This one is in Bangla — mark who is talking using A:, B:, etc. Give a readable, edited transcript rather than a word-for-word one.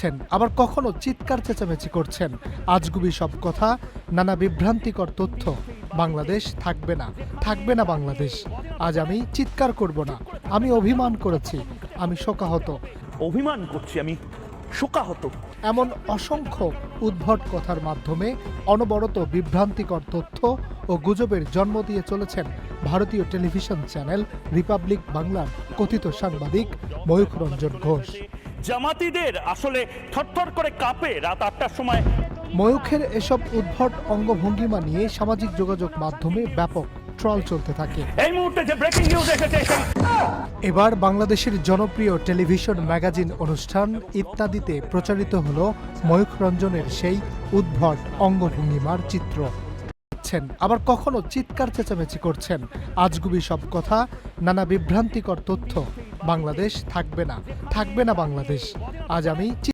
A: শোনাচ্ছেন, আবার কখনো চিৎকার চেঁচামেচি করছেন। আজগুবি সব কথা, নানা বিভ্রান্তিকর তথ্য। বাংলাদেশ থাকবে না, থাকবে না বাংলাদেশ। আজ আমি চিৎকার করব না, আমি অভিমান করেছি, আমি শোকাহত।
B: অভিমান করছি, আমি শোকাহত।
A: এমন অসংখ্য উদ্ভট কথার মাধ্যমে অনবরত বিভ্রান্তিকর তথ্য ও গুজবের জন্ম দিয়ে চলেছেন ভারতীয় টেলিভিশন চ্যানেল রিপাবলিক বাংলার কথিত সাংবাদিক ময়ূখ রঞ্জন ঘোষ।
B: জামাতিদের আসলে থরথর করে কাঁপে রাত 8টার সময়।
A: ময়ূখের এসব উদ্ভট অঙ্গভঙ্গিমা নিয়ে সামাজিক যোগাযোগ মাধ্যমে ব্যাপক ট্রল চলতে থাকে।
B: এই মুহূর্তে যে ব্রেকিং নিউজ এসেছে,
A: এবার বাংলাদেশের জনপ্রিয় টেলিভিশন ম্যাগাজিন অনুষ্ঠান ইত্যাদিতে প্রচারিত হলো ময়ূখ রঞ্জনের সেই উদ্ভট অঙ্গভঙ্গিমার চিত্র। আবার কখনো চিৎকার চেঁচামেচি করছেন। আজগুবি সব কথা, নানা বিভ্রান্তিকর তথ্য। বাংলাদেশ থাকবে না, থাকবে না বাংলাদেশ। আজ আমি